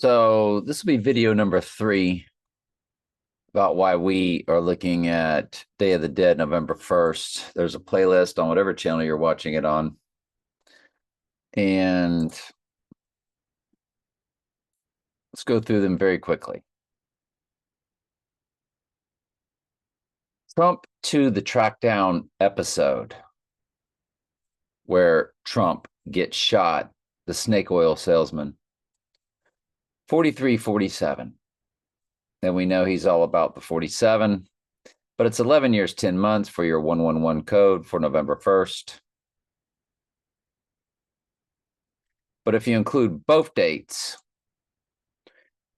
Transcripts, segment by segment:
So this will be video number 3 about why we are looking at Day of the Dead, November 1st. There's a playlist on whatever channel you're watching it on. And let's go through them very quickly. Trump to the Trackdown episode where Trump gets shot, the snake oil salesman. 43-47. And we know he's all about the 47, but it's 11 years, 10 months for your 111 code for November 1st. But if you include both dates,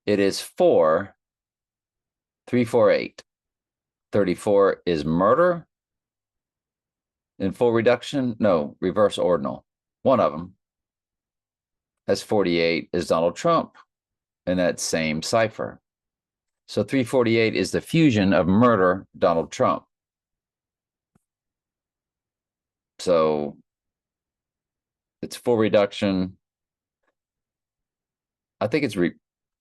it is 4-3-4-8. 34 is murder in full reduction. No, reverse ordinal. One of them. As 48 is Donald Trump in that same cipher. So 348 is the fusion of murder, Donald Trump. So it's full reduction. I think it's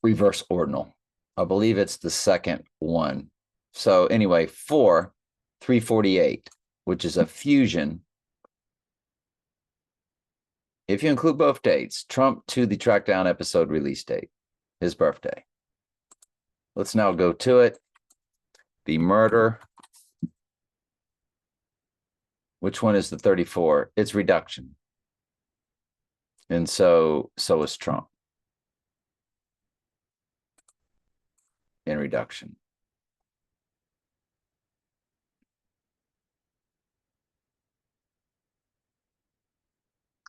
reverse ordinal. I believe it's the second one. So anyway, 4-3-48, which is a fusion. If you include both dates, Trump to the Trackdown episode release date, his birthday. Let's now go to it. The murder. Which one is the 34? It's reduction. And so is Trump in reduction.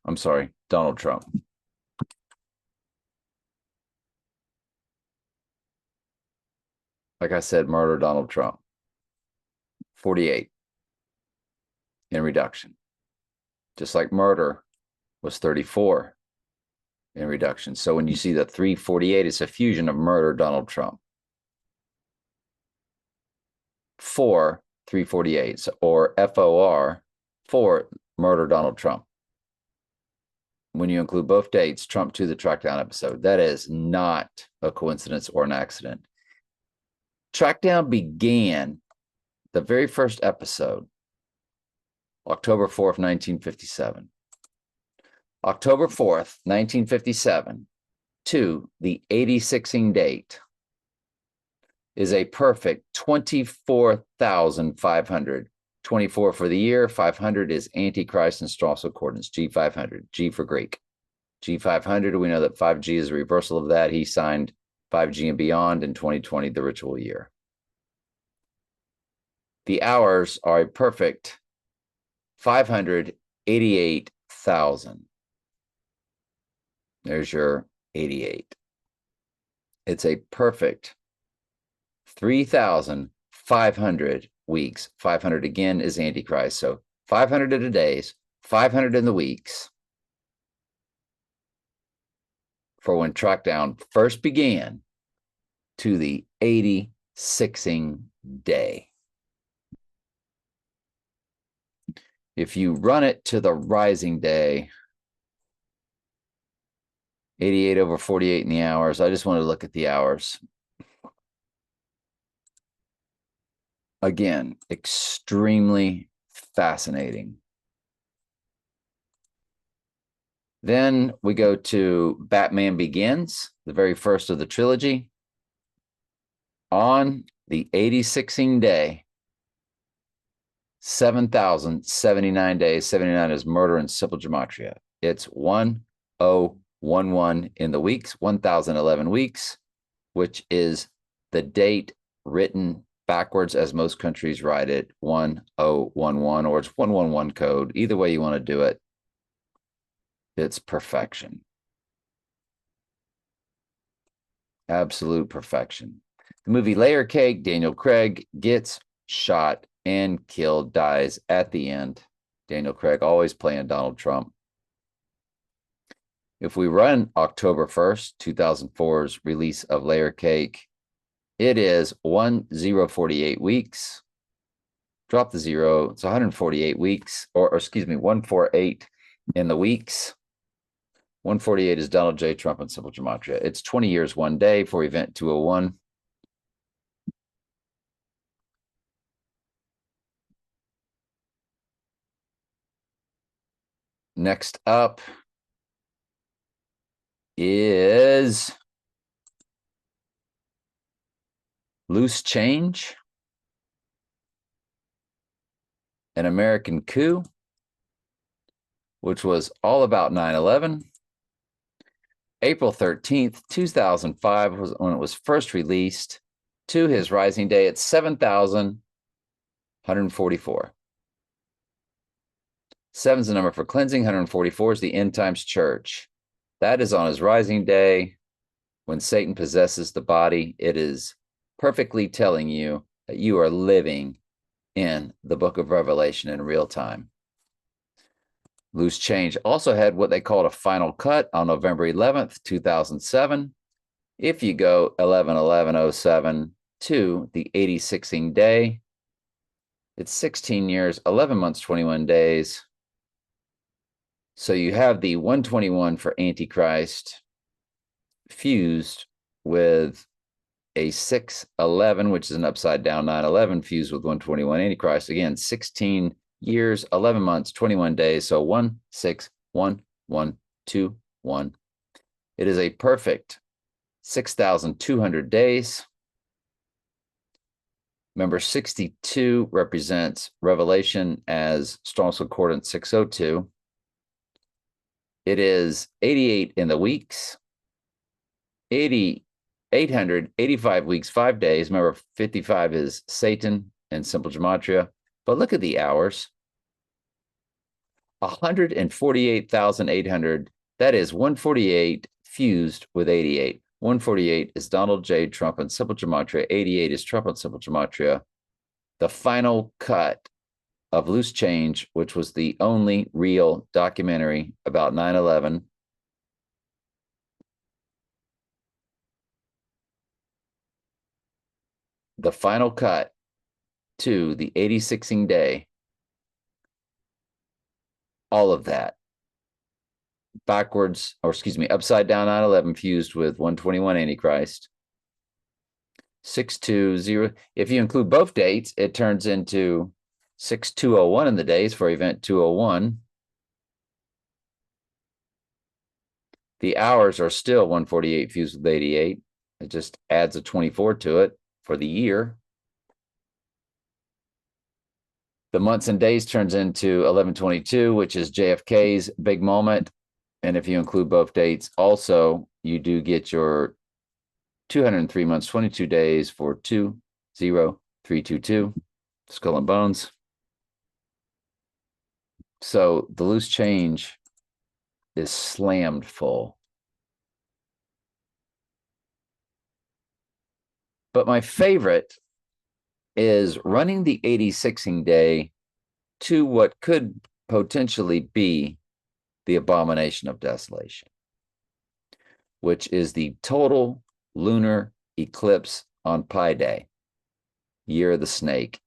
I'm sorry, Donald Trump. Like I said, murder Donald Trump. 48 in reduction. Just like murder was 34 in reduction. So when you see the 348, it's a fusion of murder Donald Trump. 4-3-48, or FOR, for murder Donald Trump. When you include both dates, Trump to the Trackdown episode. That is not a coincidence or an accident. Trackdown began the very first episode, October 4th, 1957. October 4th, 1957, to the 86ing date is a perfect 24,500. 24 for the year, 500 is Antichrist and Strauss Accordance, G500, G for Greek. G500, we know that 5G is a reversal of that. He signed 5G and beyond in 2020, the ritual year. The hours are a perfect 588,000. There's your 88. It's a perfect 3,500 weeks. 500 again is Antichrist. So 500 in the days, 500 in the weeks for when Trackdown first began to the 86ing day. If you run it to the rising day, 88 over 48 in the hours. I just want to look at the hours. Again, extremely fascinating. Then we go to Batman Begins, the very first of the trilogy. On the 86ing day, 7,079 days. 79 is murder in simple gematria. It's 1011 in the weeks, 1,011 weeks, which is the date written backwards as most countries write it, 1011, or it's 111 code. Either way you want to do it, it's perfection. Absolute perfection. The movie Layer Cake, Daniel Craig gets shot and killed, dies at the end. Daniel Craig always playing Donald Trump. If we run October 1st, 2004's release of Layer Cake, it is 1048 weeks. Drop the 0. It's 148 weeks, or excuse me, 148 in the weeks. 148 is Donald J. Trump and simple gematria. It's 20 years, 1 day for event 201. Next up is Loose Change, An American Coup, which was all about 9/11. April 13th, 2005 was when it was first released to his rising day at 7,144. 7's the number for cleansing. 144 is the end times church. That is on his rising day when Satan possesses the body. It is perfectly telling you that you are living in the book of Revelation in real time. Loose Change also had what they called a final cut on November 11th, 2007. If you go 11/11/07 to the 86ing day, it's 16 years, 11 months, 21 days. So you have the 121 for Antichrist fused with a 6/11, which is an upside down 9/11 fused with 121 Antichrist. Again, 16 years, 11 months, 21 days. So 1611121. It is a perfect 6,200 days. Number 62 represents Revelation as Strong's Concordance 602. It is 88 in the weeks, 885 weeks, 5 days. Remember, 55 is Satan and simple gematria. But look at the hours. 148,800. That is 148 fused with 88. 148 is Donald J. Trump and simple gematria. 88 is Trump and simple gematria. The final cut of Loose Change, which was the only real documentary about 9/11. The final cut to the 86ing day. All of that backwards, or excuse me, upside down 9/11 fused with 121 Antichrist. 620. If you include both dates, it turns into 6201 in the days for event 201. The hours are still 148 fused with 88. It just adds a 24 to it for the year. The months and days turns into 11/22, which is JFK's big moment. And if you include both dates, also, you do get your 203 months, 22 days for 20322, Skull and Bones. So the Loose Change is slammed full. But my favorite is running the 86ing day to what could potentially be the abomination of desolation, which is the total lunar eclipse on Pi Day, year of the snake.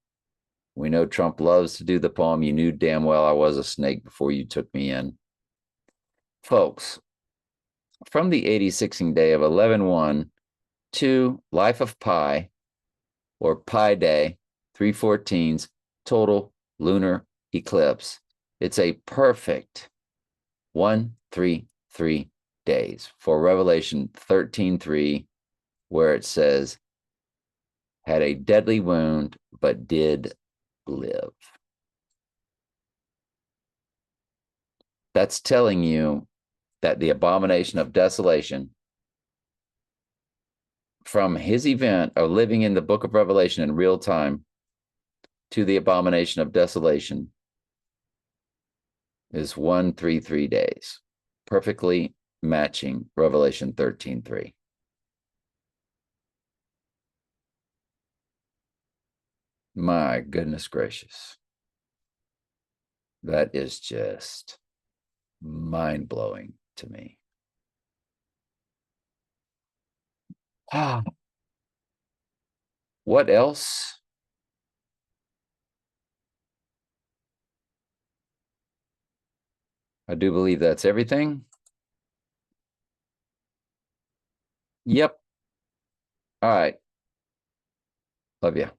We know Trump loves to do the poem, "You knew damn well I was a snake before you took me in." Folks, from the 86ing day of 11/1 to Life of Pi, or Pi Day, 314's total lunar eclipse, it's a perfect 133 days for Revelation 13:3, where it says, had a deadly wound, but did live. That's telling you that the abomination of desolation, from his event of living in the book of Revelation in real time to the abomination of desolation, is 133 days, perfectly matching Revelation 13:3. My goodness gracious. That is just mind-blowing to me. What else? I do believe that's everything. Yep. All right. Love you.